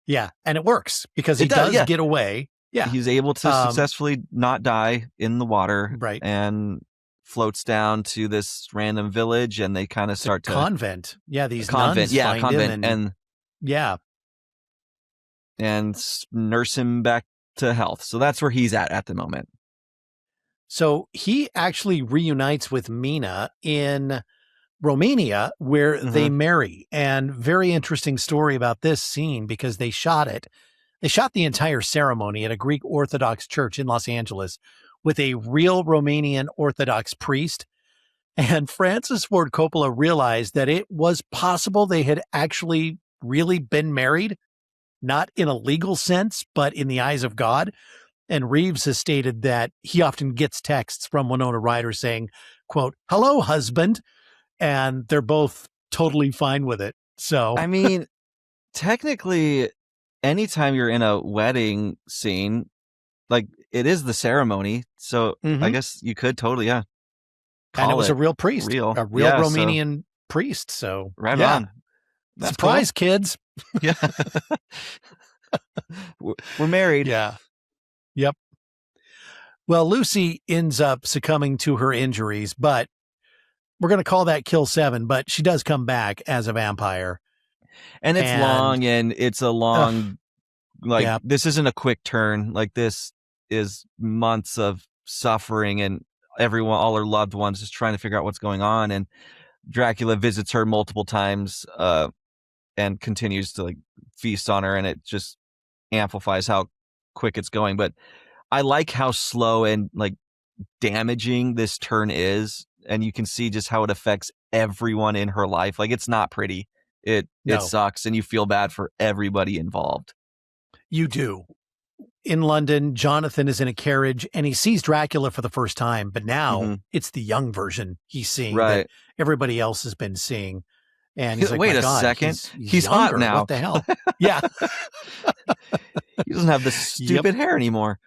Yeah, and it works because he does get away. Yeah. He's able to successfully not die in the water, right, and floats down to this random village, and they kind of start to convent. Yeah, these convent, nuns find convent, him and nurse him back to health. So that's where he's at the moment. So he actually reunites with Mina in Romania, where they marry. And very interesting story about this scene, because they shot it. They shot the entire ceremony at a Greek Orthodox church in Los Angeles with a real Romanian Orthodox priest. And Francis Ford Coppola realized that it was possible they had actually really been married, not in a legal sense, but in the eyes of God. And Reeves has stated that he often gets texts from Winona Ryder saying, quote, "Hello, husband." And they're both totally fine with it. So, I mean, technically, anytime you're in a wedding scene, like, it is the ceremony. So I guess you could totally, and it was a real priest, a real Romanian priest. So right on. That's surprise, cool. Kids. Yeah. We're married. Yeah. Yep. Well, Lucy ends up succumbing to her injuries, but we're going to call that kill 7, but she does come back as a vampire. And it's long, and it's a long, this isn't a quick turn. Like, this is months of suffering, and all her loved ones just trying to figure out what's going on. And Dracula visits her multiple times, and continues to like feast on her, and it just amplifies how quick it's going. But I like how slow and like damaging this turn is, and you can see just how it affects everyone in her life. Like, it's not pretty. It sucks, and you feel bad for everybody involved. You do. In London, Jonathan is in a carriage, and he sees Dracula for the first time, but now it's the young version he's seeing that everybody else has been seeing. And he's like, wait my a God, second, he's hot now. What the hell? Yeah. He doesn't have the stupid hair anymore.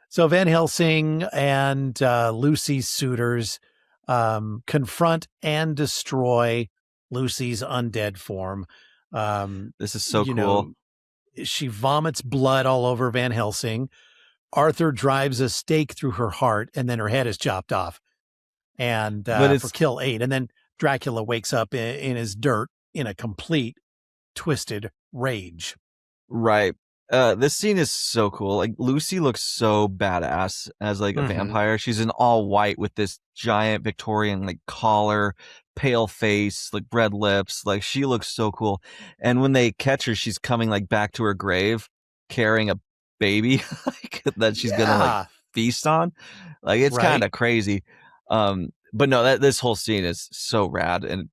So Van Helsing and Lucy's suitors confront and destroy Lucy's undead form. This is so cool. She vomits blood all over Van Helsing. Arthur drives a stake through her heart, and then her head is chopped off. And for kill 8. And then Dracula wakes up in his dirt in a complete twisted rage. Right. This scene is so cool. Like, Lucy looks so badass as like a vampire. She's in all white with this giant Victorian like collar, pale face, like red lips. Like, she looks so cool. And when they catch her, she's coming like back to her grave carrying a baby like, that she's gonna like feast on. Like, it's kind of crazy. But no, this whole scene is so rad, and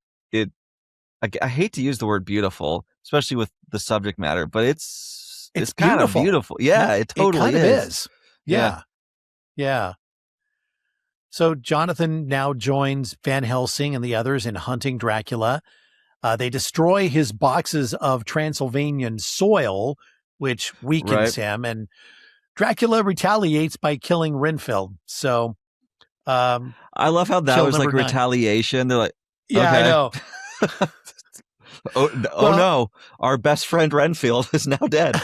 I hate to use the word beautiful, especially with the subject matter, but it's kind of beautiful. Yeah, it totally is. Yeah. So Jonathan now joins Van Helsing and the others in hunting Dracula. They destroy his boxes of Transylvanian soil, which weakens him, and Dracula retaliates by killing Renfield. So I love how that was like 9. Retaliation. They're like, yeah, okay. I know. Oh no, our best friend Renfield is now dead.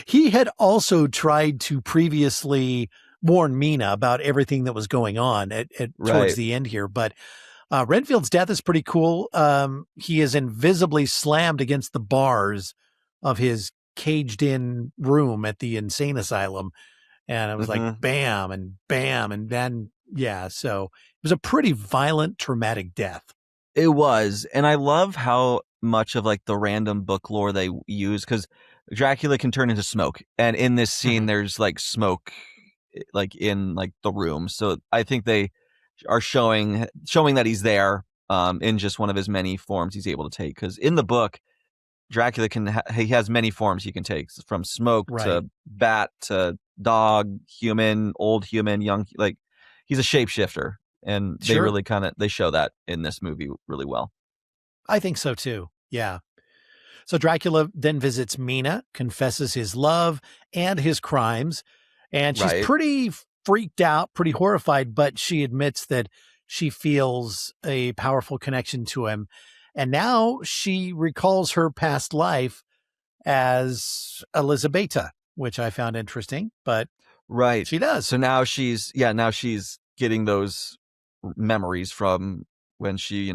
He had also tried to previously warn Mina about everything that was going on towards the end here, but Renfield's death is pretty cool. He is invisibly slammed against the bars of his caged in room at the insane asylum, and it was like bam and bam, and then so it was a pretty violent, traumatic death. It was. And I love how much of like the random book lore they use, because Dracula can turn into smoke. And in this scene, there's like smoke like in like the room. So I think they are showing that he's there in just one of his many forms he's able to take. Because in the book, Dracula he has many forms he can take, from smoke Right. to bat to dog, human, old human, young, like he's a shapeshifter, and they Sure. really they show that in this movie really well. I think so too. Yeah. So Dracula then visits Mina, confesses his love and his crimes, and she's Right. pretty freaked out, pretty horrified, but she admits that she feels a powerful connection to him. And now she recalls her past life as Elizabeta, which I found interesting, but Right. she does. So now she's getting those memories from when she,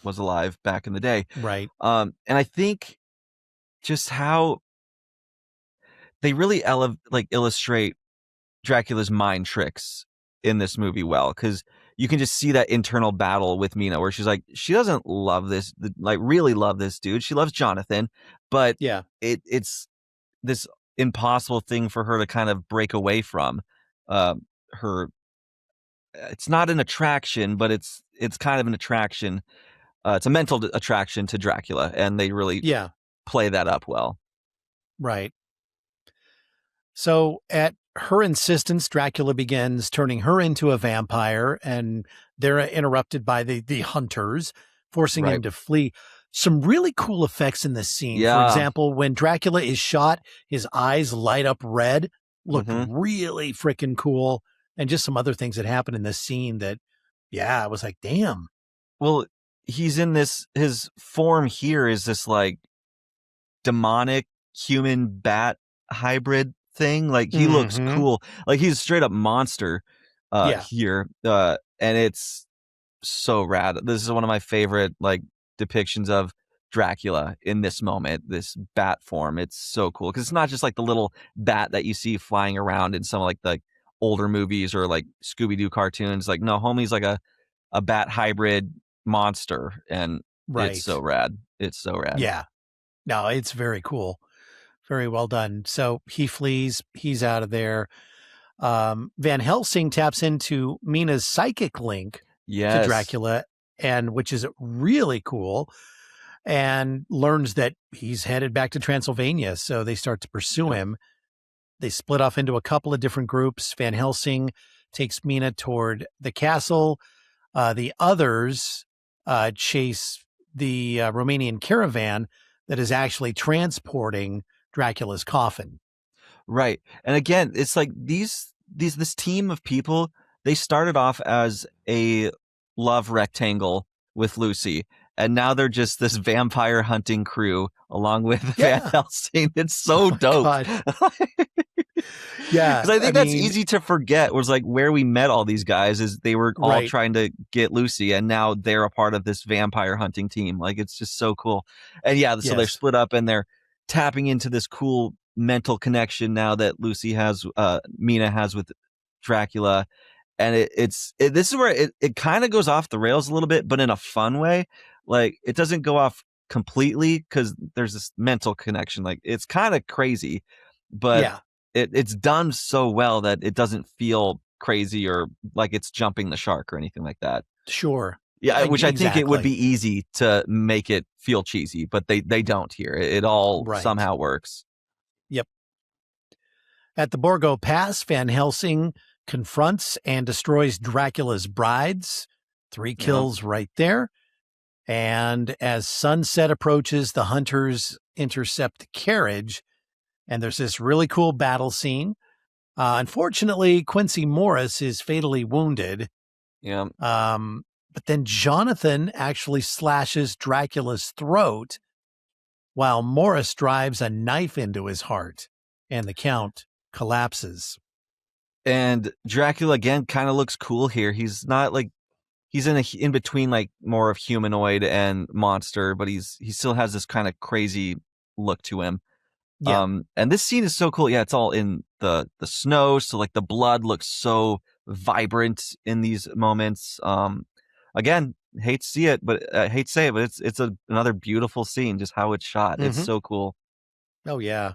was alive back in the day. Right. And I think just how they really illustrate Dracula's mind tricks in this movie well, because you can just see that internal battle with Mina where she's like, she doesn't love this, really love this dude. She loves Jonathan, but Yeah. it's this impossible thing for her to kind of break away from. Her, it's not an attraction, but it's kind of an attraction. It's a mental attraction to Dracula, and they really Yeah. play that up well. Right. So, at her insistence, Dracula begins turning her into a vampire, and they're interrupted by the hunters, forcing him Right. to flee. Some really cool effects in this scene. For Yeah. example, when Dracula is shot, his eyes light up red, looked Mhm. really freaking cool. And just some other things that happen in this scene that, yeah, I was like, damn. Well, he's in his form here is this like demonic human bat hybrid thing. Like he looks Mhm. cool. Like he's a straight up monster Yeah. here. And it's so rad. This is one of my favorite like depictions of Dracula in this moment, this bat form. It's so cool because it's not just like the little bat that you see flying around in some like the older movies or like Scooby-Doo cartoons. Like no, homie's like a bat hybrid monster, and it's so Right. rad. It's so rad. Yeah. No, it's very cool. Very well done. So he flees, he's out of there. Van Helsing taps into Mina's psychic link to Yes. Dracula, and which is really cool, and learns that he's headed back to Transylvania. So they start to pursue him. They split off into a couple of different groups. Van Helsing takes Mina toward the castle. The others chase the Romanian caravan that is actually transporting Dracula's coffin. Right. And again, it's like this team of people, they started off as a love rectangle with Lucy, and now they're just this vampire hunting crew along with Van Yeah. Helsing. It's so Oh my dope. God. Yeah. Because I think that's mean, easy to forget was like where we met all these guys is they were all Right. trying to get Lucy, and now they're a part of this vampire hunting team. Like it's just so cool. And yeah, so they're Yes. split up and they're tapping into this cool mental connection now that Mina has with Dracula. And this is where it kind of goes off the rails a little bit, but in a fun way. Like it doesn't go off completely because there's this mental connection. Like it's kind of crazy, but Yeah. it's done so well that it doesn't feel crazy or like it's jumping the shark or anything like that. Sure. Yeah, which I think it would Exactly. be easy to make it feel cheesy, but they don't here. It all Right. somehow works. Yep. At the Borgo Pass, Van Helsing confronts and destroys Dracula's brides. 3 kills right there. And as sunset approaches, the hunters intercept the carriage, and there's this really cool battle scene. Unfortunately, Quincy Morris is fatally wounded. Yeah. But then Jonathan actually slashes Dracula's throat while Morris drives a knife into his heart, and the Count collapses. And Dracula again kind of looks cool here. He's not like he's in between like more of humanoid and monster, but he still has this kind of crazy look to him. Yeah. And this scene is so cool. Yeah, it's all in the snow, so like the blood looks so vibrant in these moments. Again, hate to see it, but I hate to say it, but it's another beautiful scene. Just how it's shot, it's Mhm. so cool. Oh, yeah.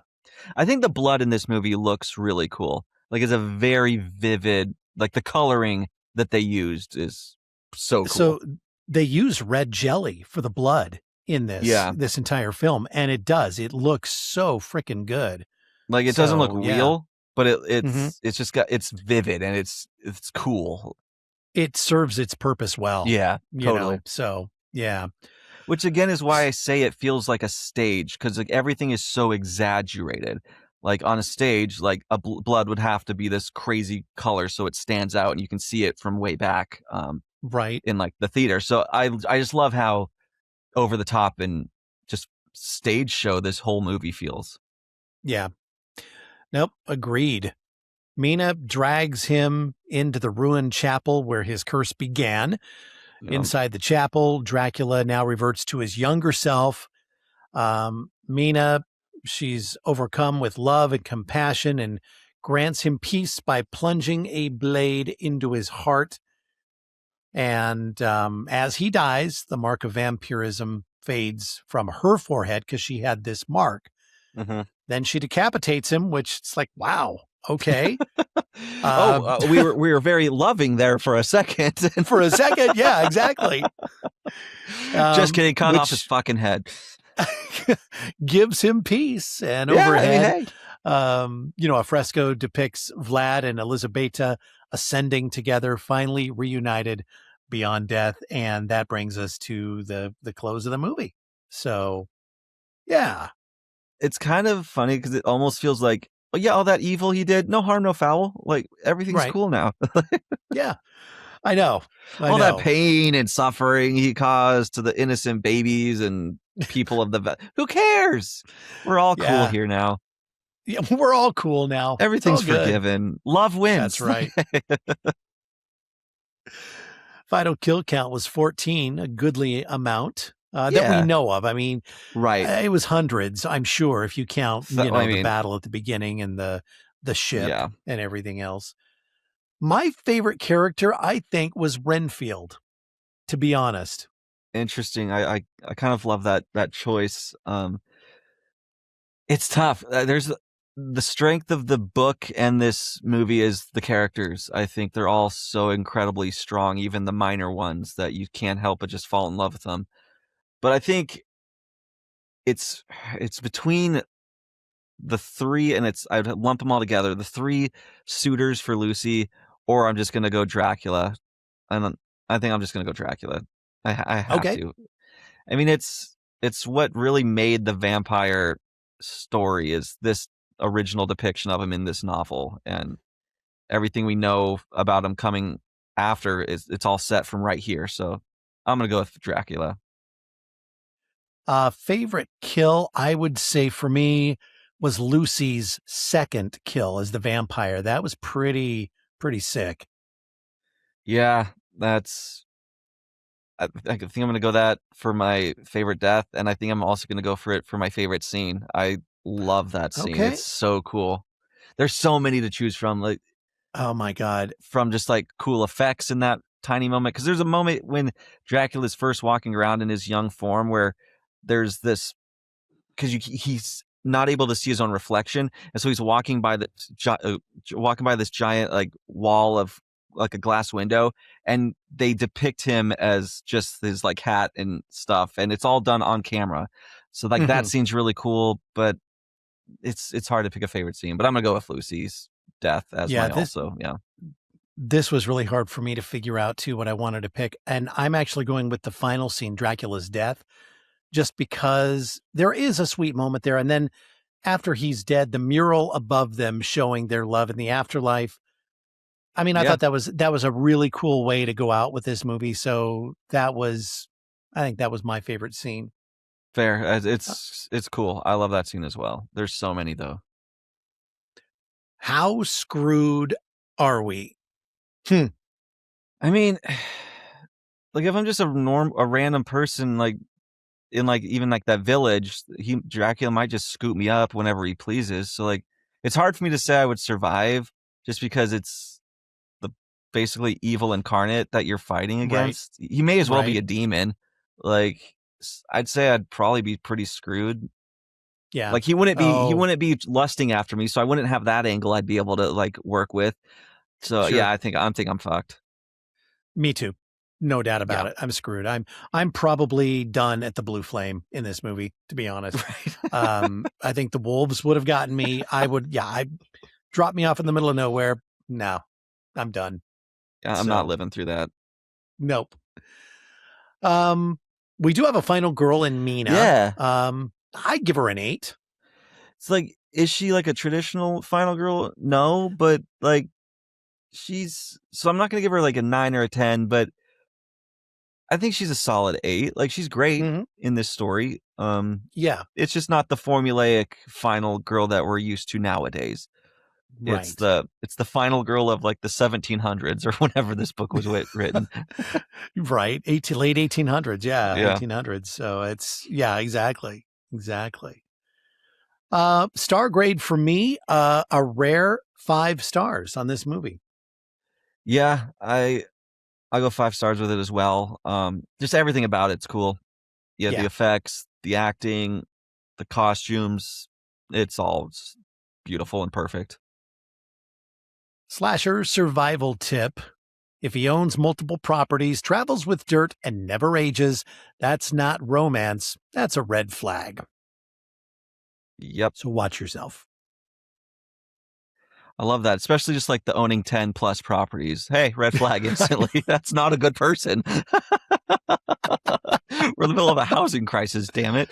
I think the blood in this movie looks really cool. Like it's a very vivid, like the coloring that they used is so cool. So they use red jelly for the blood. in Yeah. this entire film, and it does. It looks so freaking good. Like it doesn't look So, yeah. real, but Mhm. it's just it's vivid and it's cool. It serves its purpose well. Yeah, totally. So yeah. Which again is why I say it feels like a stage, because like everything is so exaggerated. Like on a stage, like blood would have to be this crazy color so it stands out and you can see it from way back Right. in like the theater. So I just love how over the top and just stage show this whole movie feels. Yeah. Nope. Agreed. Mina drags him into the ruined chapel where his curse began. Inside the chapel, Dracula now reverts to his younger self. Mina, she's overcome with love and compassion and grants him peace by plunging a blade into his heart. And as he dies, the mark of vampirism fades from her forehead because she had this mark. Mm-hmm. Then she decapitates him, which it's like, wow, okay. We were very loving there for a second. For a second, yeah, exactly. Just kidding, cut off his fucking head. Gives him peace, and Yeah, overhead, I mean, hey. A fresco depicts Vlad and Elizabeta ascending together, finally reunited beyond death, and that brings us to the close of the movie. So, yeah, It's kind of funny because it almost feels like, oh yeah, all that evil he did, no harm, no foul. Like everything's right, cool now. yeah, I know, All that pain and suffering he caused to the innocent babies and people of who cares? We're all cool here now. Yeah, we're all cool now. Everything's forgiven. Love wins. That's right. Final kill count was 14, a goodly amount that we know of. I mean, right. It was hundreds, I'm sure, if you count, the battle at the beginning and the ship and everything else. My favorite character, I think, was Renfield, to be honest. Interesting. I kind of love that choice. It's tough. There's the strength of the book and this movie is the characters. I think they're all so incredibly strong, even the minor ones, that you can't help but just fall in love with them. But I think it's between the three, and I'd lump them all together. The three suitors for Lucy, or I'm just gonna go Dracula. And I think I'm just gonna go Dracula. I have to. I mean, it's what really made the vampire story is this original depiction of him in this novel, and everything we know about him coming after it's all set from right here. So I'm gonna go with Dracula. Favorite kill, I would say for me, was Lucy's second kill as the vampire. That was pretty sick. Yeah, I think I'm going to go that for my favorite death, and I think I'm also going to go for it for my favorite scene. I love that scene. Okay. It's so cool. There's so many to choose from. Like, oh my God. From just like cool effects in that tiny moment. Because there's a moment when Dracula's first walking around in his young form where there's this, because he's not able to see his own reflection, and so he's walking by this giant like wall of like a glass window, and they depict him as just his like hat and stuff, and it's all done on camera. So like that scene's really cool, but it's hard to pick a favorite scene. But I'm gonna go with Lucy's death as also. Yeah. This was really hard for me to figure out too what I wanted to pick, and I'm actually going with the final scene, Dracula's death, just because there is a sweet moment there, and then after he's dead, the mural above them showing their love in the afterlife. I mean, I thought that was a really cool way to go out with this movie. So I think that was my favorite scene. Fair. It's cool. I love that scene as well. There's so many though. How screwed are we? I mean, like if I'm just a random person, like in like even like that village, Dracula might just scoop me up whenever he pleases. So like, it's hard for me to say I would survive just because it's the basically evil incarnate that you're fighting against. Right. He may as well be a demon. Like I'd say I'd probably be pretty screwed. Yeah. Like he wouldn't be lusting after me, so I wouldn't have that angle I'd be able to like work with. So yeah, I think I'm fucked. Me too. No doubt about it. I'm screwed. I'm probably done at the Blue Flame in this movie, to be honest. Right. I think the wolves would have gotten me. I drop me off in the middle of nowhere. No, I'm done. I'm not living through that. Nope. We do have a final girl in Mina. Yeah. I'd give her an 8. It's like, is she like a traditional final girl? No, but like so I'm not going to give her like a 9 or a 10, but I think she's a solid 8. Like, she's great in this story. Yeah. It's just not the formulaic final girl that we're used to nowadays. Right. It's the final girl of like the 1700s or whenever this book was written. Right. Late 1800s. Yeah. Yeah. 1800s. So exactly. Star grade for me, a rare 5 stars on this movie. Yeah. I'll go 5 stars with it as well. Just everything about it's cool. Yeah. The effects, the acting, the costumes, it's all beautiful and perfect. Slasher survival tip. If he owns multiple properties, travels with dirt, and never ages, that's not romance. That's a red flag. Yep. So watch yourself. I love that, especially just like the owning 10 plus properties. Hey, red flag instantly. That's not a good person. We're in the middle of a housing crisis, damn it.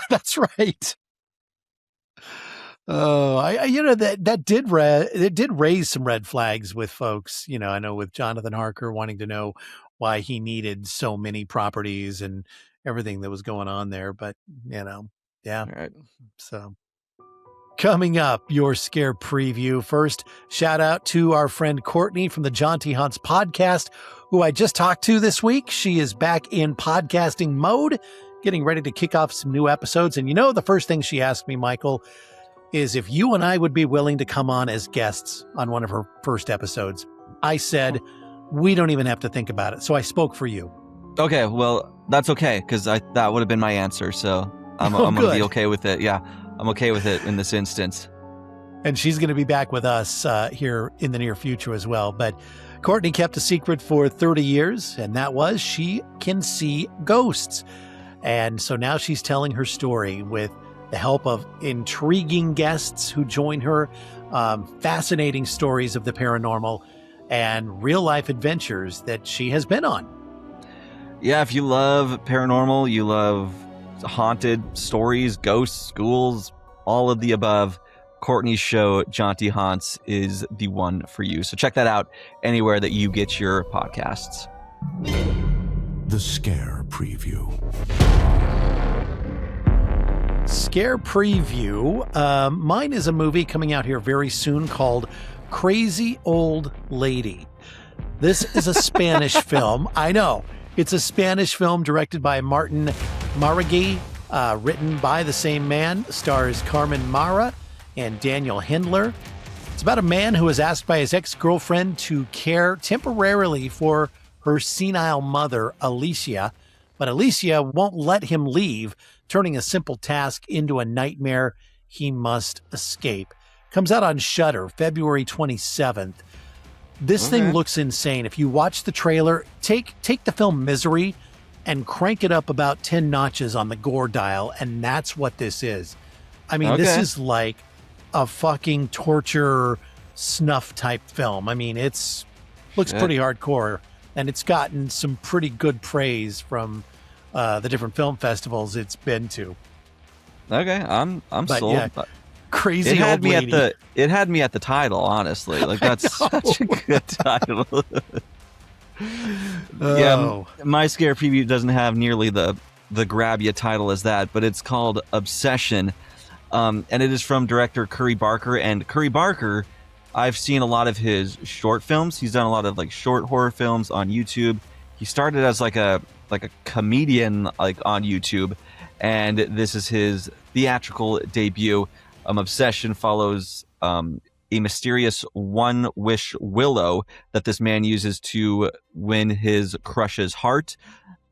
That's right. Oh, it did raise some red flags with folks. I know with Jonathan Harker wanting to know why he needed so many properties and everything that was going on there. But, yeah. All right. So coming up, your scare preview. First, shout out to our friend Courtney from the Jaunty Hunts podcast, who I just talked to this week. She is back in podcasting mode, getting ready to kick off some new episodes. And the first thing she asked me, Michael, is if you and I would be willing to come on as guests on one of her first episodes. I said, we don't even have to think about it. So I spoke for you. Okay, well, that's okay, because that would have been my answer. So I'm going to be okay with it. Yeah, I'm okay with it in this instance. And she's going to be back with us here in the near future as well. But Courtney kept a secret for 30 years, and that was she can see ghosts. And so now she's telling her story with the help of intriguing guests who join her, fascinating stories of the paranormal, and real-life adventures that she has been on. Yeah, if you love paranormal, you love haunted stories, ghosts, ghouls, all of the above, Courtney's show, Jaunty Haunts, is the one for you. So check that out anywhere that you get your podcasts. The Scare Preview. Scare preview. Mine is a movie coming out here very soon called Crazy Old Lady. This is a Spanish film. I know. It's a Spanish film directed by Martin Maragui, written by the same man, stars Carmen Mara and Daniel Hindler. It's about a man who is asked by his ex-girlfriend to care temporarily for her senile mother, Alicia, but Alicia won't let him leave, turning a simple task into a nightmare he must escape. Comes out on Shudder, February 27th. This thing looks insane. If you watch the trailer, take the film Misery and crank it up about 10 notches on the gore dial, and that's what this is. I mean, this is like a fucking torture snuff type film. I mean, looks pretty hardcore, and it's gotten some pretty good praise from the different film festivals it's been to. Okay, I'm sold. Yeah, Crazy Old Lady. It had me at the title, honestly. Like, that's such a good title. Yeah, my scare preview doesn't have nearly the grab you title as that, but it's called Obsession, and it is from director Curry Barker. And Curry Barker, I've seen a lot of his short films. He's done a lot of like short horror films on YouTube. He started as like a comedian like on YouTube, and this is his theatrical debut. Obsession follows a mysterious one-wish willow that this man uses to win his crush's heart.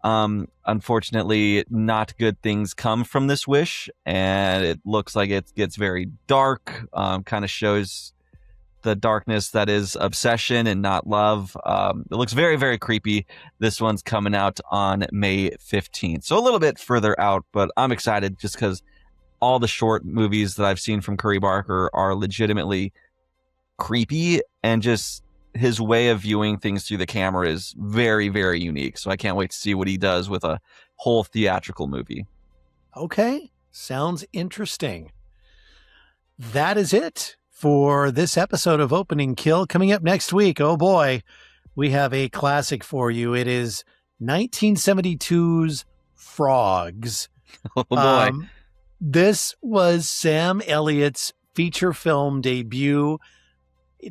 Unfortunately, not good things come from this wish, and it looks like it gets very dark, kind of shows the darkness that is obsession and not love. It looks very, very creepy. This one's coming out on May 15th. So a little bit further out, but I'm excited just because all the short movies that I've seen from Curry Barker are legitimately creepy, and just his way of viewing things through the camera is very, very unique. So I can't wait to see what he does with a whole theatrical movie. Okay. Sounds interesting. That is it for this episode of Opening Kill. Coming up next week, oh boy, we have a classic for you. It is 1972's Frogs. Oh boy. This was Sam Elliott's feature film debut.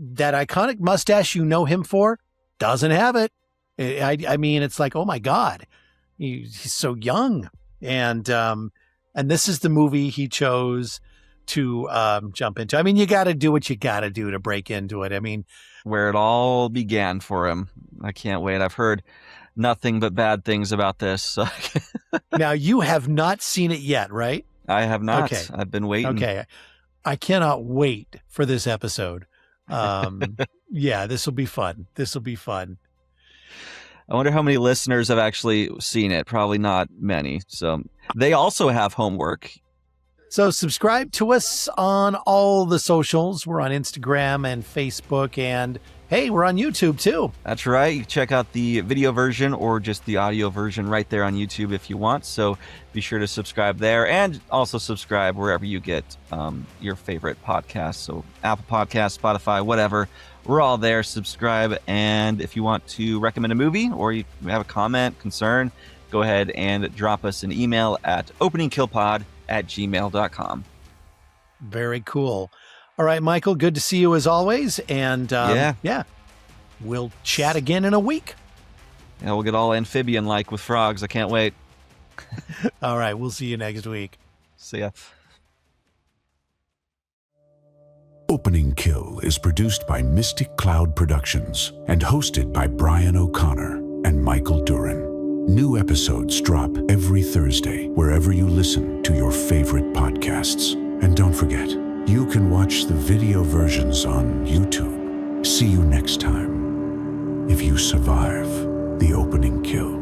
That iconic mustache you know him for doesn't have it. I mean, it's like, oh my God, he's so young. And this is the movie he chose to jump into. I mean, you got to do what you got to do to break into it. I mean, where it all began for him. I can't wait. I've heard nothing but bad things about this. Now, you have not seen it yet, right? I have not. Okay. I've been waiting. Okay. I cannot wait for this episode. Yeah, this will be fun. This will be fun. I wonder how many listeners have actually seen it. Probably not many. So they also have homework. So subscribe to us on all the socials. We're on Instagram and Facebook, and hey, we're on YouTube too. That's right. You can check out the video version or just the audio version right there on YouTube if you want. So be sure to subscribe there, and also subscribe wherever you get your favorite podcasts. So Apple Podcasts, Spotify, whatever. We're all there. Subscribe. And if you want to recommend a movie or you have a comment, concern, go ahead and drop us an email at openingkillpod@gmail.com. Very cool. All right, Michael, good to see you as always. And yeah, we'll chat again in a week. Yeah, we'll get all amphibian-like with frogs. I can't wait. All right, we'll see you next week. See ya. Opening Kill is produced by Mystic Cloud Productions and hosted by Brian O'Connor and Michael Duran. New episodes drop every Thursday wherever you listen to your favorite podcasts. And don't forget, you can watch the video versions on YouTube. See you next time, if you survive the opening kill.